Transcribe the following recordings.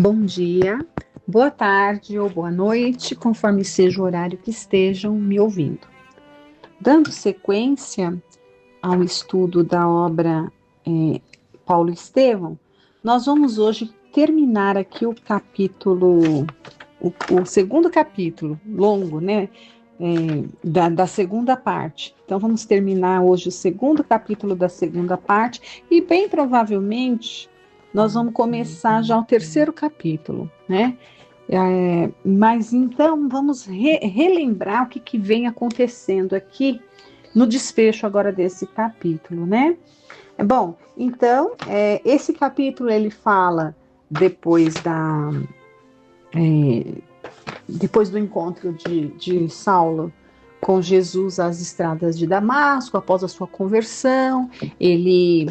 Bom dia, boa tarde ou boa noite, conforme seja o horário que estejam me ouvindo. Dando sequência ao estudo da obra Paulo Estevão, nós vamos hoje terminar aqui o capítulo, o segundo capítulo, longo, né? Da segunda parte. Então, vamos terminar hoje o segundo capítulo da segunda parte e, bem provavelmente, nós vamos começar já o terceiro capítulo, né? Mas então, vamos relembrar o que vem acontecendo aqui no desfecho agora desse capítulo, né? Bom, então, esse capítulo ele fala depois depois do encontro de Saulo com Jesus às estradas de Damasco, após a sua conversão, ele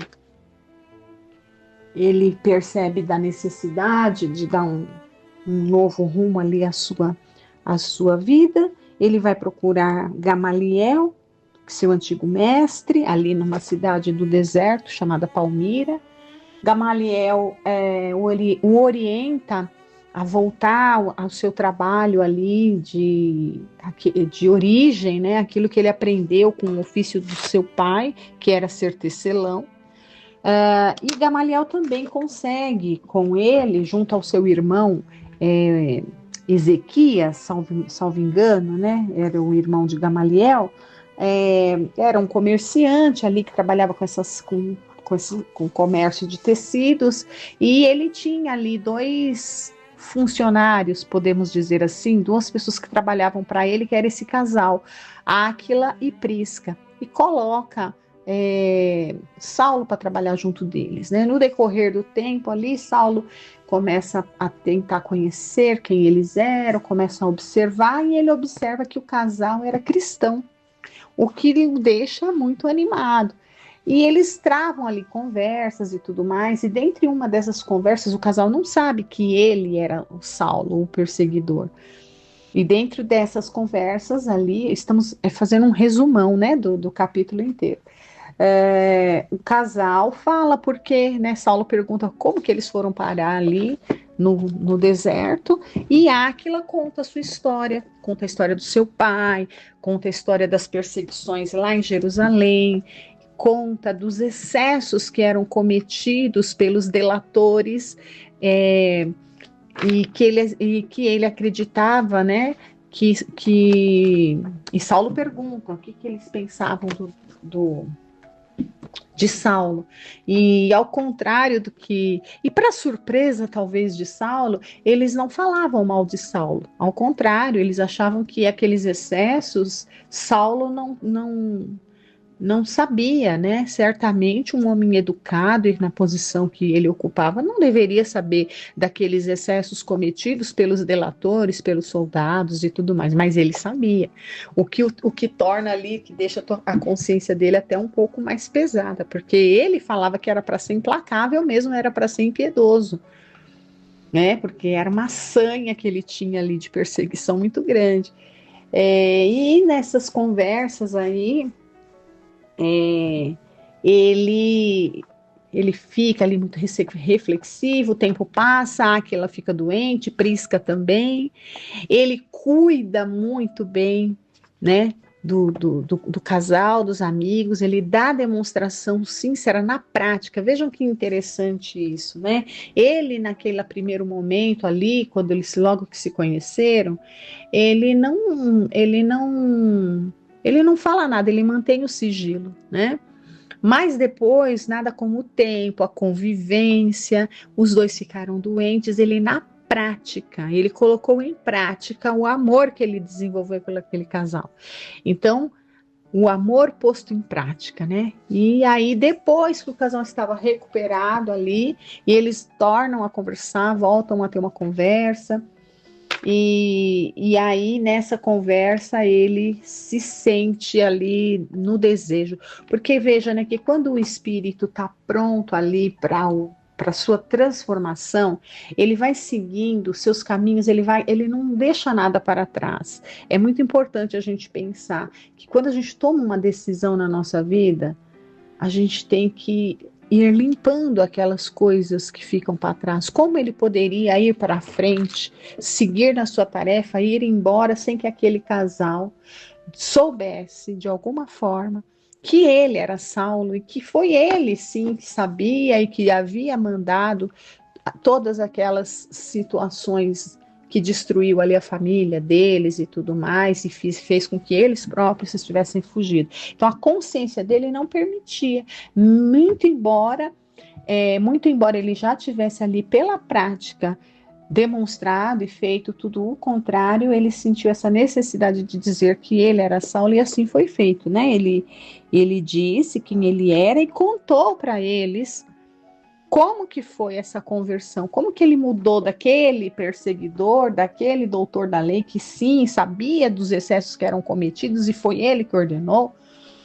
percebe da necessidade de dar um novo rumo ali à sua vida. Ele vai procurar Gamaliel, seu antigo mestre, ali numa cidade do deserto chamada Palmira. Gamaliel o orienta a voltar ao seu trabalho ali de origem, né? Aquilo que ele aprendeu com o ofício do seu pai, que era ser tecelão. E Gamaliel também consegue com ele, junto ao seu irmão Ezequias, salvo engano, né? Era o irmão de Gamaliel, era um comerciante ali que trabalhava com comércio de tecidos, e ele tinha ali dois funcionários, podemos dizer assim, duas pessoas que trabalhavam para ele, que era esse casal, Áquila e Prisca, e coloca Saulo para trabalhar junto deles, né? No decorrer do tempo ali, Saulo começa a tentar conhecer quem eles eram, começa a observar, e ele observa que o casal era cristão, o que o deixa muito animado. E eles travam ali conversas e tudo mais, e dentre uma dessas conversas, o casal não sabe que ele era o Saulo, o perseguidor. E dentro dessas conversas ali, estamos fazendo um resumão, né, do capítulo inteiro. O casal fala porque, né, Saulo pergunta como que eles foram parar ali no deserto, e Áquila conta a sua história, conta a história do seu pai, conta a história das perseguições lá em Jerusalém, conta dos excessos que eram cometidos pelos delatores, e que ele acreditava, né, e Saulo pergunta o que eles pensavam de Saulo, e ao contrário do que, e para surpresa talvez de Saulo, eles não falavam mal de Saulo, ao contrário, eles achavam que aqueles excessos, Saulo não sabia, né? Certamente um homem educado e na posição que ele ocupava não deveria saber daqueles excessos cometidos pelos delatores, pelos soldados e tudo mais, mas ele sabia. O que torna ali, que deixa a consciência dele até um pouco mais pesada, porque ele falava que era para ser implacável mesmo, era para ser impiedoso, né? Porque era uma sanha que ele tinha ali de perseguição muito grande. E nessas conversas aí, ele fica ali muito reflexivo, o tempo passa, Áquila fica doente, Prisca também, ele cuida muito bem, né, do casal, dos amigos, ele dá demonstração sincera na prática. Vejam que interessante isso, né? Ele, naquele primeiro momento ali, quando eles logo que se conheceram, ele não fala nada, ele mantém o sigilo, né? Mas depois, nada como o tempo, a convivência, os dois ficaram doentes, ele na prática, ele colocou em prática o amor que ele desenvolveu pelo aquele casal. Então, o amor posto em prática, né? E aí, depois que o casal estava recuperado ali, e eles tornam a conversar, voltam a ter uma conversa, e aí, nessa conversa, ele se sente ali no desejo. Porque veja, né, que quando o espírito está pronto ali para sua transformação, ele vai seguindo seus caminhos, ele não deixa nada para trás. É muito importante a gente pensar que quando a gente toma uma decisão na nossa vida, a gente tem que ir limpando aquelas coisas que ficam para trás. Como ele poderia ir para frente, seguir na sua tarefa, ir embora sem que aquele casal soubesse de alguma forma que ele era Saulo e que foi ele sim que sabia e que havia mandado todas aquelas situações que destruiu ali a família deles e tudo mais, e fez com que eles próprios tivessem fugido. Então a consciência dele não permitia, muito embora ele já tivesse ali pela prática demonstrado e feito tudo o contrário, ele sentiu essa necessidade de dizer que ele era Saulo, e assim foi feito, né? Ele disse quem ele era e contou para eles como que foi essa conversão, como que ele mudou daquele perseguidor, daquele doutor da lei, que sim, sabia dos excessos que eram cometidos e foi ele que ordenou,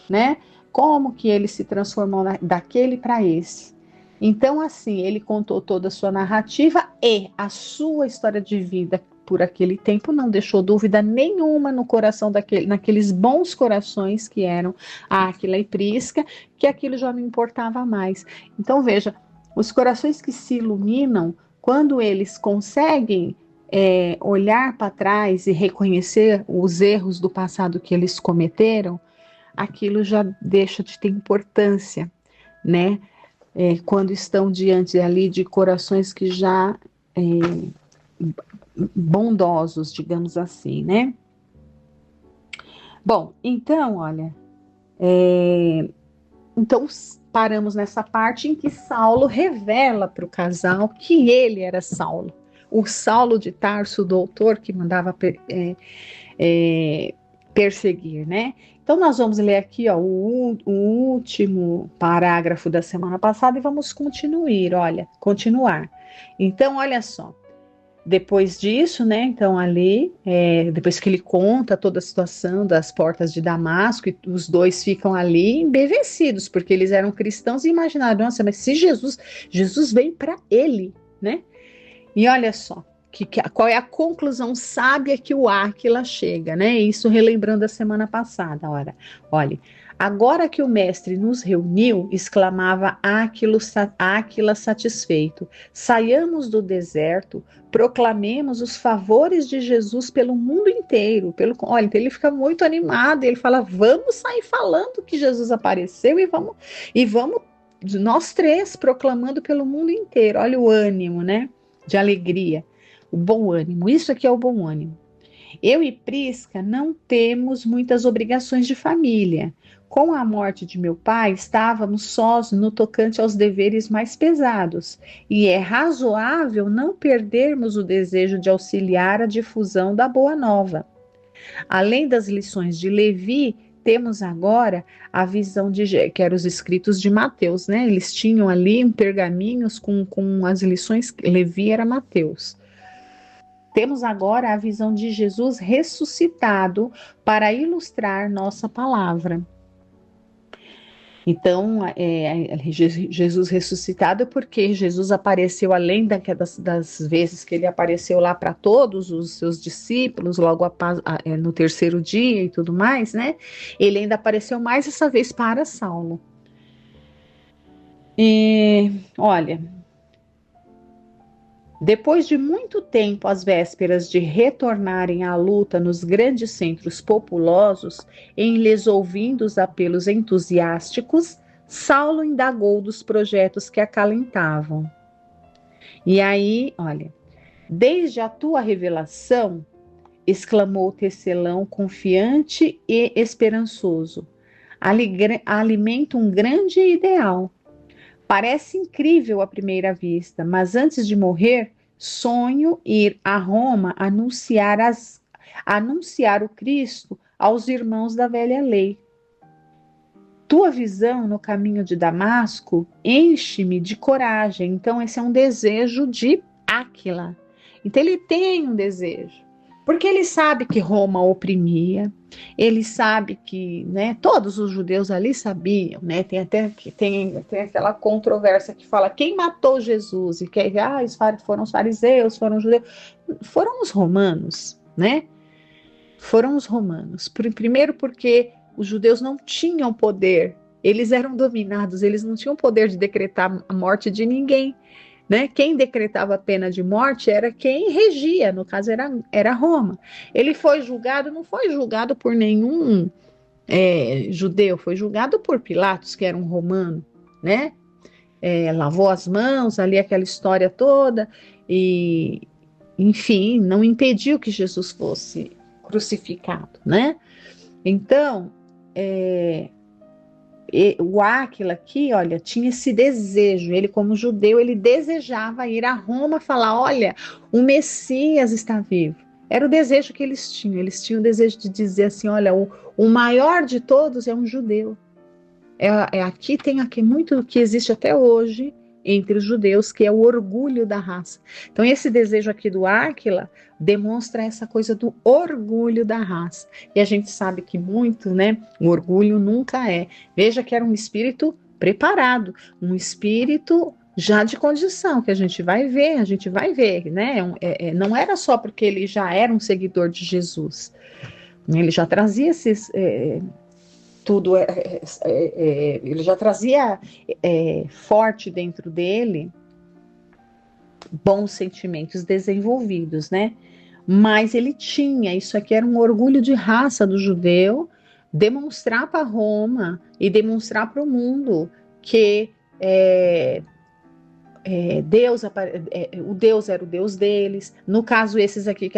né? Como que ele se transformou daquele para esse. Então, assim, ele contou toda a sua narrativa e a sua história de vida por aquele tempo não deixou dúvida nenhuma no coração naqueles bons corações que eram Áquila e Prisca, que aquilo já não importava mais. Então, veja, os corações que se iluminam, quando eles conseguem olhar para trás e reconhecer os erros do passado que eles cometeram, aquilo já deixa de ter importância, né? Quando estão diante ali de corações que já bondosos, digamos assim, né? Bom, então, olha, então paramos nessa parte em que Saulo revela para o casal que ele era Saulo, o Saulo de Tarso, o doutor que mandava perseguir, né? Então nós vamos ler aqui, ó, o último parágrafo da semana passada e vamos continuar. Então, olha só. Depois disso, né, então ali, depois que ele conta toda a situação das portas de Damasco, e os dois ficam ali embevecidos, porque eles eram cristãos e imaginaram, nossa, mas se Jesus vem para ele, né? E olha só, qual é a conclusão sábia que o Áquila chega, né? Isso relembrando a semana passada, olha. Agora que o mestre nos reuniu, exclamava Áquila satisfeito, saiamos do deserto, proclamemos os favores de Jesus pelo mundo inteiro. Olha, então ele fica muito animado, ele fala, vamos sair falando que Jesus apareceu e vamos nós três proclamando pelo mundo inteiro. Olha o ânimo, né? De alegria, o bom ânimo. Isso aqui é o bom ânimo. Eu e Prisca não temos muitas obrigações de família. Com a morte de meu pai, estávamos sós no tocante aos deveres mais pesados, e é razoável não perdermos o desejo de auxiliar a difusão da boa nova. Além das lições de Levi, temos agora a visão que eram os escritos de Mateus, né? Eles tinham ali pergaminhos com as lições, Levi era Mateus. Temos agora a visão de Jesus ressuscitado para ilustrar nossa palavra. Então, Jesus ressuscitado porque Jesus apareceu além das vezes que ele apareceu lá para todos os seus discípulos, logo no terceiro dia e tudo mais, né? Ele ainda apareceu mais essa vez para Saulo. Olha, depois de muito tempo às vésperas de retornarem à luta nos grandes centros populosos, em lhes ouvindo os apelos entusiásticos, Saulo indagou dos projetos que acalentavam. E aí, olha, desde a tua revelação, exclamou Tecelão confiante e esperançoso, alimenta um grande ideal. Parece incrível à primeira vista, mas antes de morrer, sonho ir a Roma anunciar o Cristo aos irmãos da velha lei. Tua visão no caminho de Damasco enche-me de coragem. Então, esse é um desejo de Áquila. Então, ele tem um desejo. Porque ele sabe que Roma oprimia, ele sabe que, né, todos os judeus ali sabiam, né, tem aquela controvérsia que fala quem matou Jesus, e que foram os fariseus, foram os judeus, foram os romanos, né, foram os romanos, primeiro porque os judeus não tinham poder eles eram dominados, eles não tinham poder de decretar a morte de ninguém, né? Quem decretava a pena de morte era quem regia, no caso era Roma. Ele foi julgado, não foi julgado por nenhum judeu, foi julgado por Pilatos, que era um romano, né? Lavou as mãos, ali aquela história toda, e enfim, não impediu que Jesus fosse crucificado, né? Então, o Áquila aqui, olha, tinha esse desejo, ele como judeu, ele desejava ir a Roma falar, olha, o Messias está vivo. Era o desejo que eles tinham o desejo de dizer assim, olha, o maior de todos é um judeu. Aqui tem muito que existe até hoje entre os judeus, que é o orgulho da raça. Então, esse desejo aqui do Áquila demonstra essa coisa do orgulho da raça. E a gente sabe que muito, né? O orgulho nunca é. Veja que era um espírito preparado, um espírito já de condição, que a gente vai ver, né? Não era só porque ele já era um seguidor de Jesus. Ele já trazia esses... tudo ele já trazia forte dentro dele bons sentimentos desenvolvidos, né? Mas ele tinha, isso aqui era um orgulho de raça do judeu, demonstrar para Roma e demonstrar para o mundo que o Deus era o Deus deles. No caso, esses aqui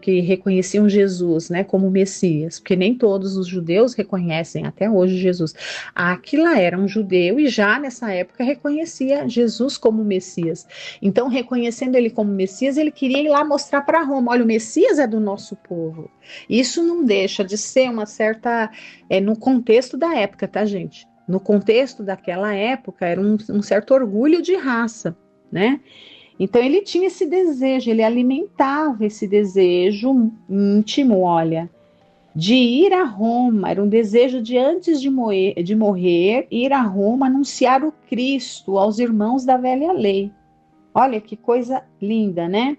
que reconheciam Jesus, né, como Messias, porque nem todos os judeus reconhecem até hoje Jesus. Aquila era um judeu e já nessa época reconhecia Jesus como Messias. Então, reconhecendo ele como Messias, ele queria ir lá mostrar para Roma: olha, o Messias é do nosso povo. Isso não deixa de ser uma certa, no contexto da época, tá, gente? No contexto daquela época, era um certo orgulho de raça, né? Então, ele tinha esse desejo, ele alimentava esse desejo íntimo, olha, de ir a Roma. Era um desejo de, antes de morrer, ir a Roma anunciar o Cristo aos irmãos da velha lei. Olha que coisa linda, né?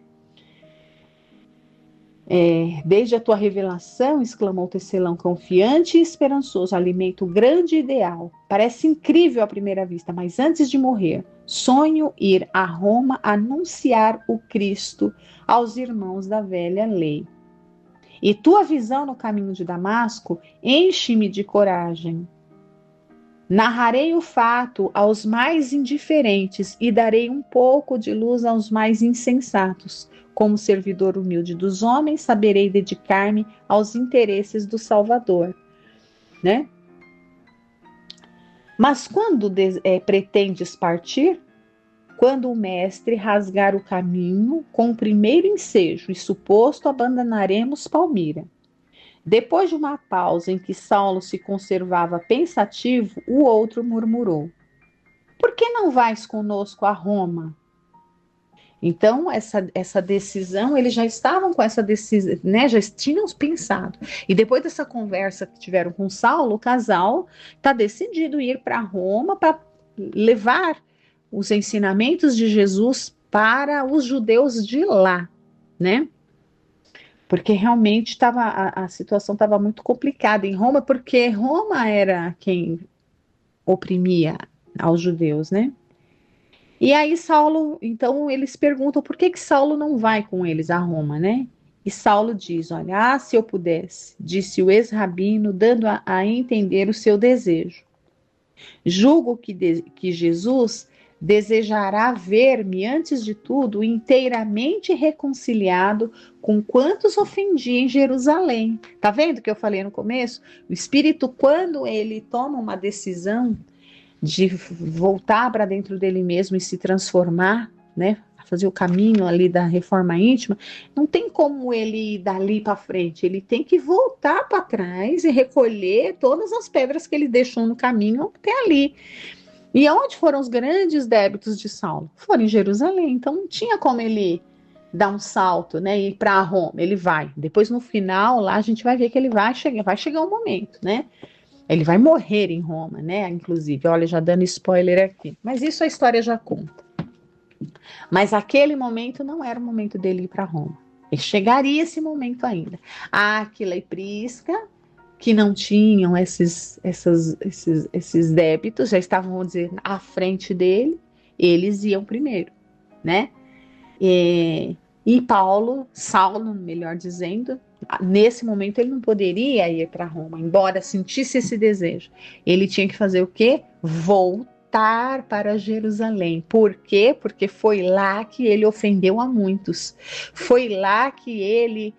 Desde a tua revelação, exclamou Tecelão, confiante e esperançoso, alimento grande e ideal. Parece incrível à primeira vista, mas antes de morrer, sonho ir a Roma anunciar o Cristo aos irmãos da velha lei. E tua visão no caminho de Damasco enche-me de coragem. Narrarei o fato aos mais indiferentes e darei um pouco de luz aos mais insensatos. Como servidor humilde dos homens, saberei dedicar-me aos interesses do Salvador, né? Mas quando pretendes partir? Quando o mestre rasgar o caminho, com o primeiro ensejo e suposto abandonaremos Palmira. Depois de uma pausa em que Saulo se conservava pensativo, o outro murmurou: por que não vais conosco a Roma? Então, essa decisão, eles já estavam com essa decisão, né? Já tinham pensado. E depois dessa conversa que tiveram com Saulo, o casal está decidido ir para Roma para levar os ensinamentos de Jesus para os judeus de lá, né? Porque realmente a situação estava muito complicada em Roma, porque Roma era quem oprimia aos judeus, né? E aí Saulo, então eles perguntam por que Saulo não vai com eles a Roma, né? E Saulo diz, olha, se eu pudesse, disse o ex-rabino, dando a entender o seu desejo. Julgo que Jesus desejará ver-me, antes de tudo, inteiramente reconciliado com quantos ofendi em Jerusalém. Tá vendo que eu falei no começo? O Espírito, quando ele toma uma decisão de voltar para dentro dele mesmo e se transformar, né? Fazer o caminho ali da reforma íntima, não tem como ele ir dali para frente, ele tem que voltar para trás e recolher todas as pedras que ele deixou no caminho até ali. E onde foram os grandes débitos de Saulo? Foram em Jerusalém, então não tinha como ele dar um salto, né, e ir para Roma. Ele vai. Depois no final lá a gente vai ver que ele vai chegar um momento, né? Ele vai morrer em Roma, né? Inclusive, olha, já dando spoiler aqui. Mas isso a história já conta. Mas aquele momento não era o momento dele ir para Roma. E chegaria esse momento ainda. Áquila e Prisca que não tinham esses débitos, já estavam, vamos dizer, à frente dele, eles iam primeiro, né? E Saulo, melhor dizendo, nesse momento ele não poderia ir para Roma, embora sentisse esse desejo. Ele tinha que fazer o quê? Voltar para Jerusalém. Por quê? Porque foi lá que ele ofendeu a muitos. Foi lá que ele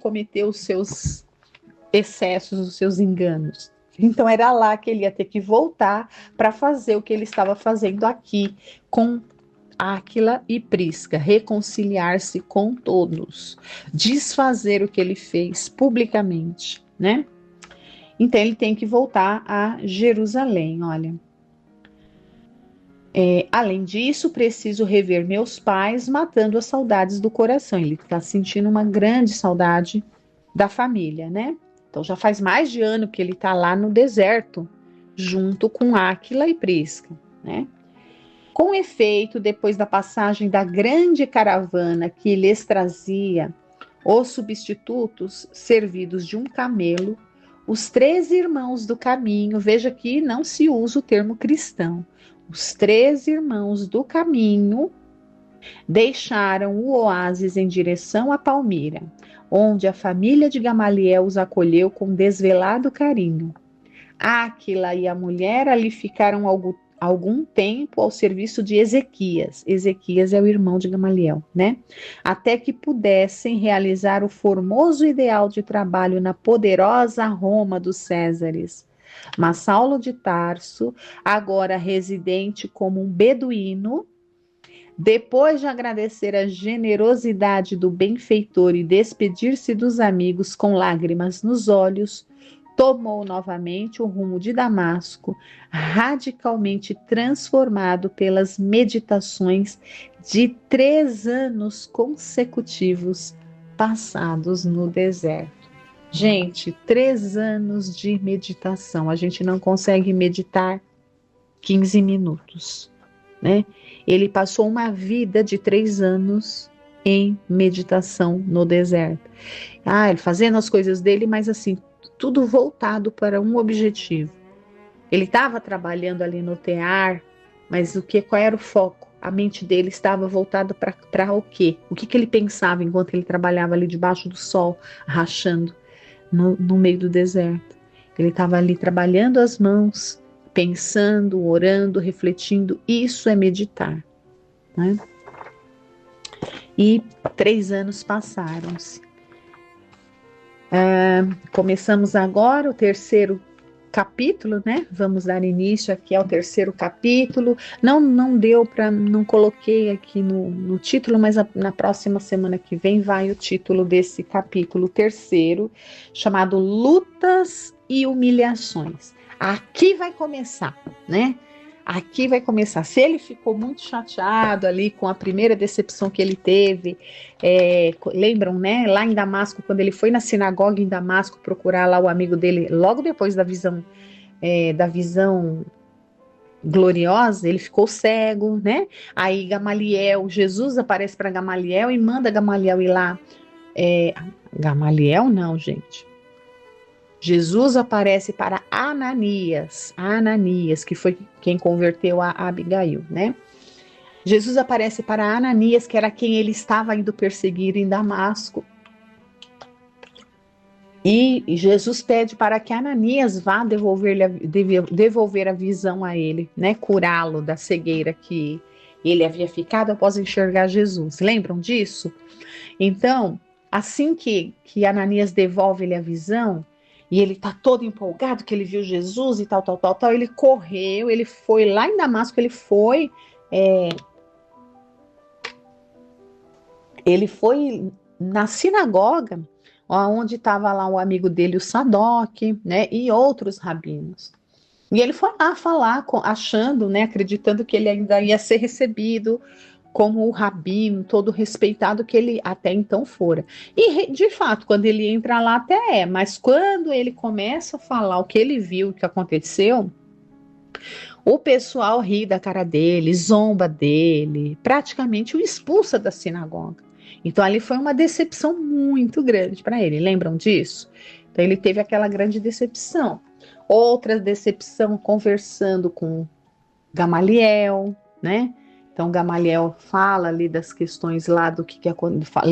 cometeu os seus excessos, os seus enganos. Então era lá que ele ia ter que voltar para fazer o que ele estava fazendo aqui com Áquila e Prisca, reconciliar-se com todos, desfazer o que ele fez publicamente, né? Então ele tem que voltar a Jerusalém, olha. Além disso, preciso rever meus pais, matando as saudades do coração. Ele está sentindo uma grande saudade da família, né? Então já faz mais de ano que ele está lá no deserto, junto com Áquila e Prisca, né? Com efeito, depois da passagem da grande caravana que lhes trazia os substitutos servidos de um camelo, os 3 irmãos do caminho, veja que não se usa o termo cristão, os 3 irmãos do caminho deixaram o oásis em direção a Palmira, onde a família de Gamaliel os acolheu com desvelado carinho. Áquila e a mulher ali ficaram algum tempo ao serviço de Ezequias. Ezequias é o irmão de Gamaliel, né? Até que pudessem realizar o formoso ideal de trabalho na poderosa Roma dos Césares. Mas Saulo de Tarso, agora residente como um beduíno, depois de agradecer a generosidade do benfeitor e despedir-se dos amigos com lágrimas nos olhos, tomou novamente o rumo de Damasco, radicalmente transformado pelas meditações de 3 anos consecutivos passados no deserto. Gente, 3 anos de meditação. A gente não consegue meditar 15 minutos, né? Ele passou uma vida de 3 anos em meditação no deserto. Ele fazendo as coisas dele, mas assim, tudo voltado para um objetivo. Ele estava trabalhando ali no tear, mas qual era o foco? A mente dele estava voltada para o quê? O que ele pensava enquanto ele trabalhava ali debaixo do sol, rachando no meio do deserto? Ele estava ali trabalhando as mãos, pensando, orando, refletindo. Isso é meditar, né? E 3 anos passaram-se. Começamos agora o 3º capítulo, né? Vamos dar início aqui ao 3º capítulo. Não deu para, não coloquei aqui no título, mas na próxima semana que vem vai o título desse capítulo 3º, chamado Lutas e Humilhações. Aqui vai começar, né? Aqui vai começar. Se ele ficou muito chateado ali com a primeira decepção que ele teve, lembram, né? Lá em Damasco, quando ele foi na sinagoga em Damasco procurar lá o amigo dele, logo depois da visão gloriosa, ele ficou cego, né? Aí Jesus aparece para Gamaliel e manda Gamaliel ir lá. Gamaliel não, gente. Jesus aparece para Ananias, que foi quem converteu a Abigail, né? Jesus aparece para Ananias, que era quem ele estava indo perseguir em Damasco. E Jesus pede para que Ananias vá devolver a visão a ele, né? Curá-lo da cegueira que ele havia ficado após enxergar Jesus. Lembram disso? Então, assim que Ananias devolve-lhe a visão, e ele está todo empolgado que ele viu Jesus e tal, ele correu, ele foi lá em Damasco, ele foi na sinagoga, onde estava lá o amigo dele, o Sadoc, né, e outros rabinos. E ele foi lá falar, achando, né, acreditando que ele ainda ia ser recebido como o rabino, todo respeitado que ele até então fora. E, de fato, quando ele entra lá até mas quando ele começa a falar o que ele viu, o que aconteceu, O pessoal ri da cara dele, zomba dele, praticamente o expulsa da sinagoga. Então ali foi uma decepção muito grande para ele, lembram disso? Então ele teve aquela grande decepção. Outra decepção conversando com Gamaliel, né? Então Gamaliel fala ali das questões lá do que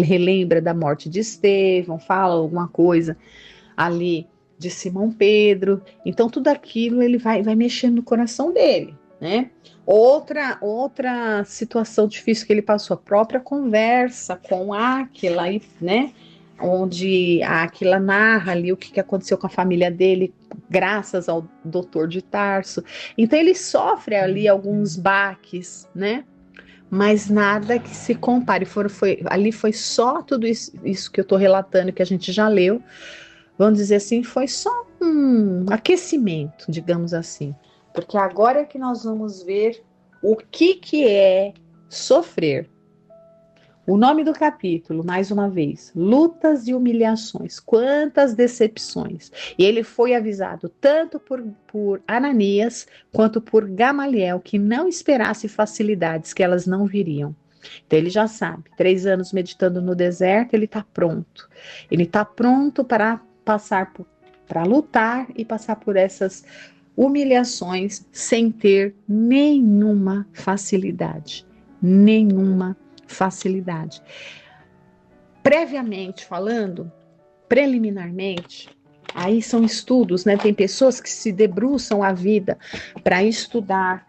relembra da morte de Estevão, fala alguma coisa ali de Simão Pedro. Então tudo aquilo ele vai mexendo no coração dele, né? Outra situação difícil que ele passou, a própria conversa com Áquila, né? Onde a Áquila narra ali o que aconteceu com a família dele, graças ao doutor de Tarso. Então ele sofre ali alguns baques, né? Mas nada que se compare. Ali foi só tudo isso que eu estou relatando, que a gente já leu. Vamos dizer assim, foi só um aquecimento, digamos assim. Porque agora é que nós vamos ver o que é sofrer. O nome do capítulo, mais uma vez, lutas e humilhações, quantas decepções. E ele foi avisado tanto por Ananias quanto por Gamaliel que não esperasse facilidades, que elas não viriam. Então ele já sabe, 3 anos meditando no deserto, ele está pronto. Ele está pronto para para lutar e passar por essas humilhações sem ter nenhuma facilidade. Nenhuma facilidade. Previamente falando, preliminarmente, aí são estudos, né? Tem pessoas que se debruçam a vida para estudar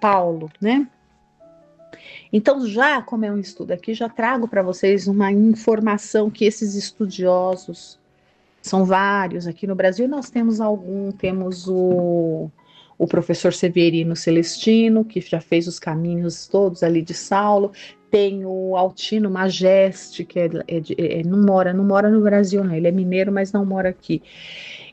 Paulo, né? Então, já como é um estudo aqui, já trago para vocês uma informação que esses estudiosos, são vários aqui no Brasil, nós temos temos o professor Severino Celestino, que já fez os caminhos todos ali de Saulo, tem o Altino Majeste, que não mora no Brasil, não, ele é mineiro, mas não mora aqui.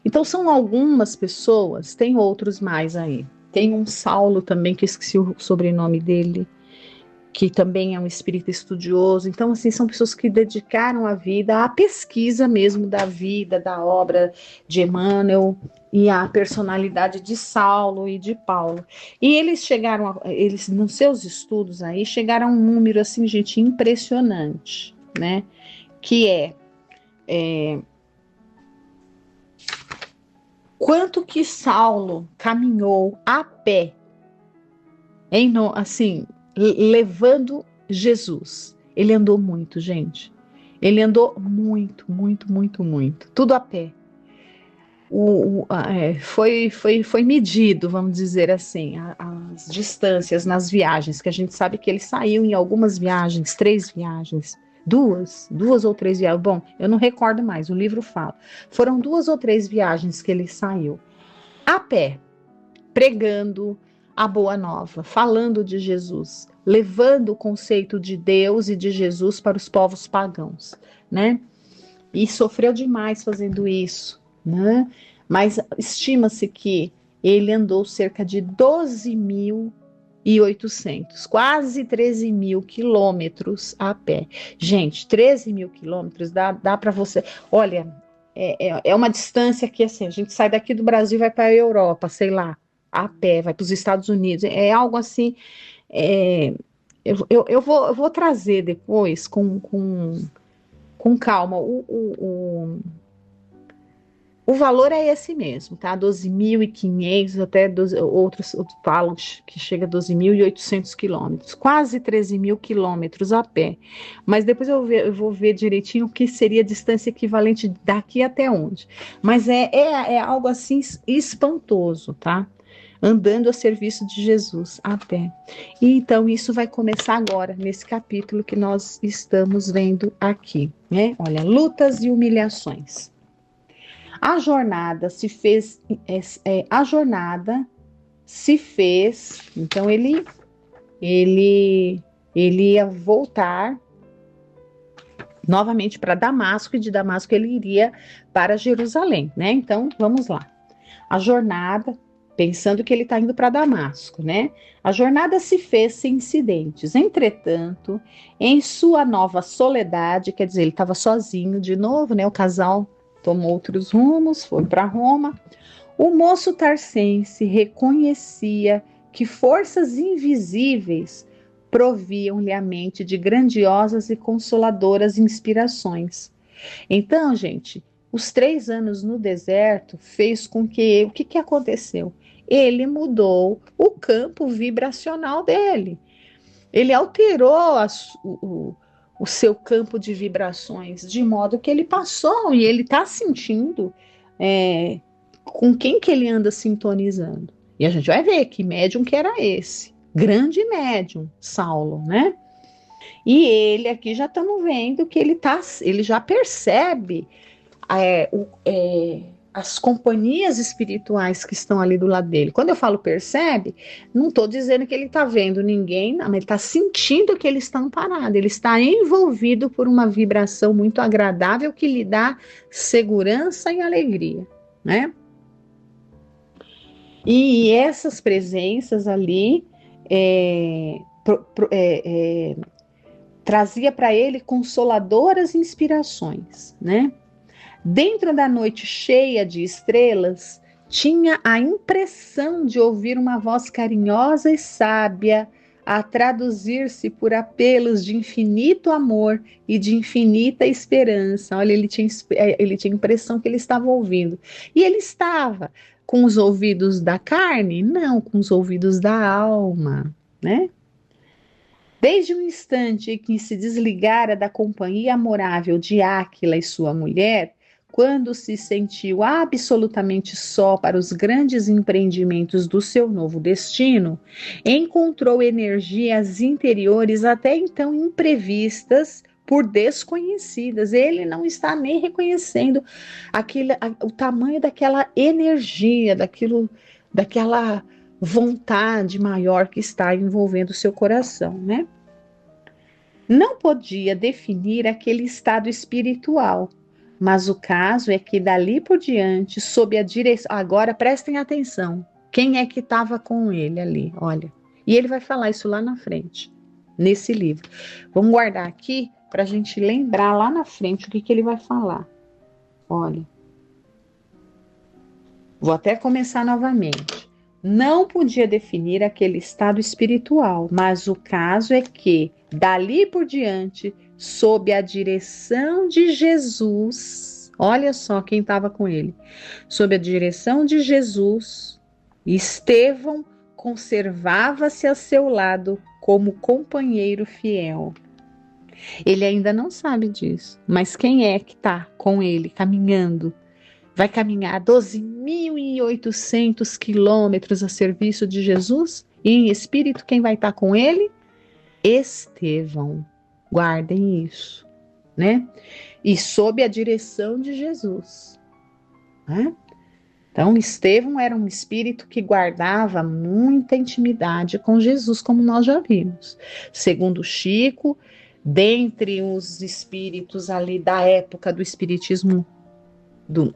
Então são algumas pessoas, tem outros mais aí. Tem um Saulo também, que eu esqueci o sobrenome dele, que também é um espírita estudioso. Então, assim, são pessoas que dedicaram a vida à pesquisa mesmo da vida, da obra de Emmanuel e à personalidade de Saulo e de Paulo. E eles eles nos seus estudos aí, chegaram a um número, assim, gente, impressionante, né? Que quanto que Saulo caminhou a pé, assim, levando Jesus. Ele andou muito, gente. Ele andou muito, muito, muito, muito. Tudo a pé. Foi medido, vamos dizer assim, as distâncias nas viagens, que a gente sabe que ele saiu em algumas viagens, 3 viagens, duas ou 3 viagens. Bom, eu não recordo mais, o livro fala. Foram 2 ou 3 viagens que ele saiu a pé, pregando a boa nova, falando de Jesus, levando o conceito de Deus e de Jesus para os povos pagãos, né? E sofreu demais fazendo isso, né? Mas estima-se que ele andou cerca de 12.800, quase 13 mil quilômetros a pé. Gente, 13 mil quilômetros dá para você. Olha, é uma distância que assim, a gente sai daqui do Brasil e vai para a Europa, sei lá, a pé, vai para os Estados Unidos. É algo assim. Eu vou trazer depois com calma. O valor é esse mesmo, tá? 12.500, até outros falam que chega a 12.800 quilômetros, quase 13 mil quilômetros a pé. Mas depois eu vou ver direitinho o que seria a distância equivalente daqui até onde. Mas é algo assim espantoso, tá? Andando a serviço de Jesus a pé. E então isso vai começar agora, nesse capítulo que nós estamos vendo aqui, né? Olha, lutas e humilhações. A jornada se fez, então ele ia voltar novamente para Damasco, e de Damasco ele iria para Jerusalém, né? Então, vamos lá. A jornada, pensando que ele está indo para Damasco, né? A jornada se fez sem incidentes. Entretanto, em sua nova soledade, quer dizer, ele estava sozinho de novo, né? O casal tomou outros rumos, foi para Roma. O moço tarcense reconhecia que forças invisíveis proviam-lhe a mente de grandiosas e consoladoras inspirações. Então, gente, os 3 anos no deserto fez com que, o que, que aconteceu? Ele mudou o campo vibracional dele. Ele alterou o seu campo de vibrações, de modo que ele passou e ele está sentindo com quem que ele anda sintonizando. E a gente vai ver que médium que era esse. Grande médium, Saulo, né? E ele aqui já estamos vendo que ele já percebe as companhias espirituais que estão ali do lado dele. Quando eu falo percebe, não estou dizendo que ele está vendo ninguém, não, mas ele está sentindo que ele está amparado, ele está envolvido por uma vibração muito agradável que lhe dá segurança e alegria, né? E essas presenças ali trazia para ele consoladoras inspirações, né? Dentro da noite cheia de estrelas, tinha a impressão de ouvir uma voz carinhosa e sábia a traduzir-se por apelos de infinito amor e de infinita esperança. Olha, ele tinha impressão que ele estava ouvindo. E ele estava com os ouvidos da carne? Não, com os ouvidos da alma, né? Desde o instante em que se desligara da companhia amorável de Áquila e sua mulher, quando se sentiu absolutamente só para os grandes empreendimentos do seu novo destino, encontrou energias interiores até então imprevistas por desconhecidas. Ele não está nem reconhecendo o tamanho daquela energia, daquela vontade maior que está envolvendo o seu coração, né? Não podia definir aquele estado espiritual, mas o caso é que dali por diante, sob a direção. Agora prestem atenção. Quem é que estava com ele ali? Olha. E ele vai falar isso lá na frente, nesse livro. Vamos guardar aqui para a gente lembrar lá na frente o que ele vai falar. Olha. Vou até começar novamente. Não podia definir aquele estado espiritual, mas o caso é que, dali por diante, sob a direção de Jesus, olha só quem estava com ele, sob a direção de Jesus, Estevão conservava-se a seu lado como companheiro fiel. Ele ainda não sabe disso, mas quem é que está com ele, caminhando? Vai caminhar 12.800 quilômetros a serviço de Jesus? E em espírito, quem vai estar com ele? Estevão. Guardem isso, né? E sob a direção de Jesus, né? Então, Estevão era um espírito que guardava muita intimidade com Jesus, como nós já vimos. Segundo Chico, dentre os espíritos ali da época do espiritismo, do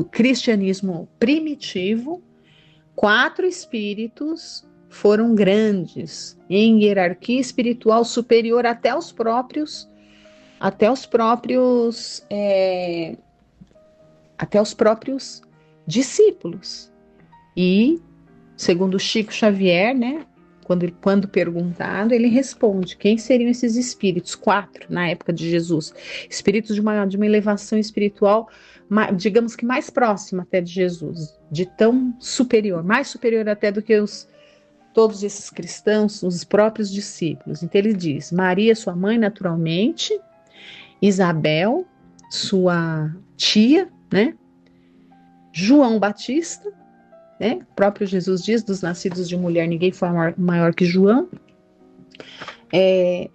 cristianismo primitivo, 4 espíritos foram grandes, em hierarquia espiritual superior até os próprios discípulos. E, segundo Chico Xavier, né, quando perguntado, ele responde: quem seriam esses espíritos? 4, na época de Jesus. Espíritos de uma elevação espiritual, digamos que mais próxima até de Jesus, de tão superior, mais superior até do que todos esses cristãos, os próprios discípulos. Então ele diz: Maria, sua mãe, naturalmente, Isabel, sua tia, né? João Batista, né? O próprio Jesus diz: dos nascidos de mulher ninguém foi maior que João, e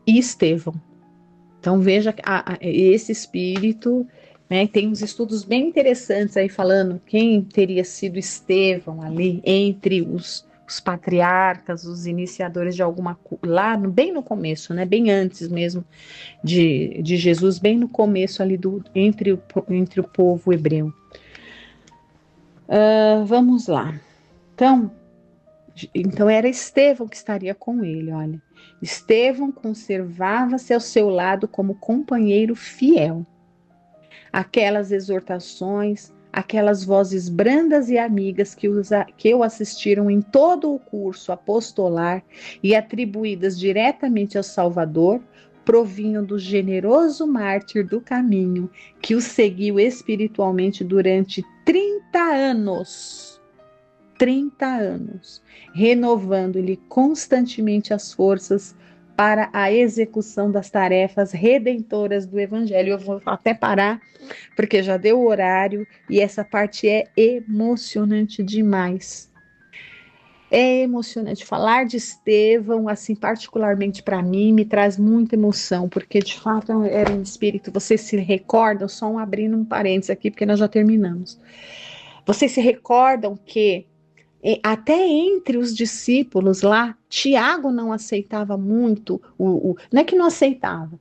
Estevão. Então veja esse espírito, né? Tem uns estudos bem interessantes aí falando quem teria sido Estevão ali entre os patriarcas, os iniciadores de alguma lá bem no começo, né? Bem antes mesmo de Jesus, bem no começo ali entre o povo hebreu. Vamos lá. Então era Estevão que estaria com ele, olha. Estevão conservava-se ao seu lado como companheiro fiel. Aquelas exortações, aquelas vozes brandas e amigas que o assistiram em todo o curso apostolar e atribuídas diretamente ao Salvador, provinham do generoso mártir do caminho que o seguiu espiritualmente durante 30 anos. 30 anos, renovando-lhe constantemente as forças para a execução das tarefas redentoras do Evangelho. Eu vou até parar, porque já deu o horário e essa parte é emocionante demais. É emocionante falar de Estevão, assim, particularmente para mim, me traz muita emoção, porque de fato era um espírito. Vocês se recordam, só abrindo um parênteses aqui, porque nós já terminamos. Vocês se recordam que até entre os discípulos lá, Tiago não aceitava muito, não é que não aceitava,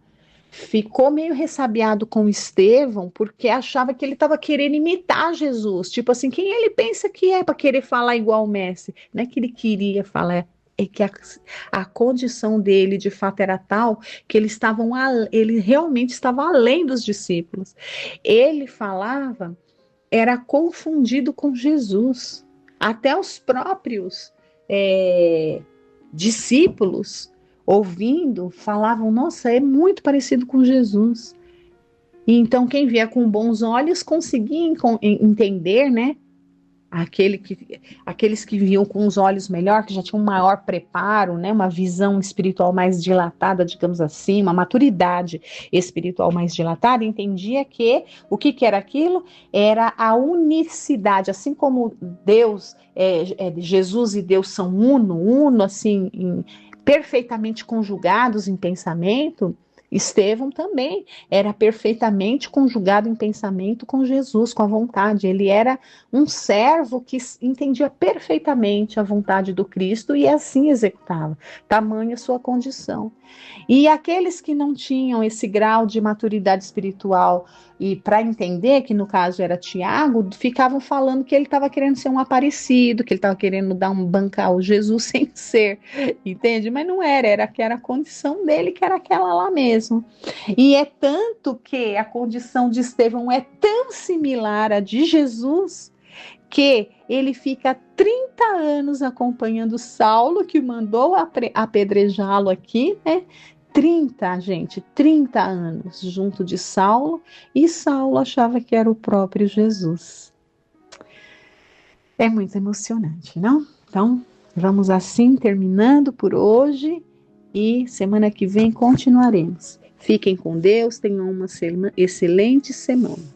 ficou meio ressabiado com Estevão, porque achava que ele estava querendo imitar Jesus, tipo assim, quem ele pensa que é para querer falar igual o Messi? Não é que ele queria falar, é que a condição dele de fato era tal que ele realmente estava além dos discípulos. Ele falava, era confundido com Jesus. Até os próprios discípulos, ouvindo, falavam: nossa, é muito parecido com Jesus. E então, quem via com bons olhos conseguia entender, né? Aqueles que viam com os olhos melhor, que já tinham um maior preparo, né, uma visão espiritual mais dilatada, digamos assim, uma maturidade espiritual mais dilatada, entendia que o que era aquilo? Era a unicidade, assim como Deus, Jesus e Deus são uno, assim, perfeitamente conjugados em pensamento. Estevão também era perfeitamente conjugado em pensamento com Jesus, com a vontade. Ele era um servo que entendia perfeitamente a vontade do Cristo e assim executava, tamanha sua condição. E aqueles que não tinham esse grau de maturidade espiritual, e para entender que no caso era Tiago, ficavam falando que ele estava querendo ser um aparecido, que ele estava querendo bancar o Jesus sem ser, entende? Mas não era que era a condição dele, que era aquela lá mesmo. E é tanto que a condição de Estevão é tão similar à de Jesus, que ele fica 30 anos acompanhando Saulo, que mandou apedrejá-lo aqui, né? 30 anos junto de Saulo, e Saulo achava que era o próprio Jesus. É muito emocionante, não? Então, vamos assim terminando por hoje e semana que vem continuaremos. Fiquem com Deus, tenham uma excelente semana.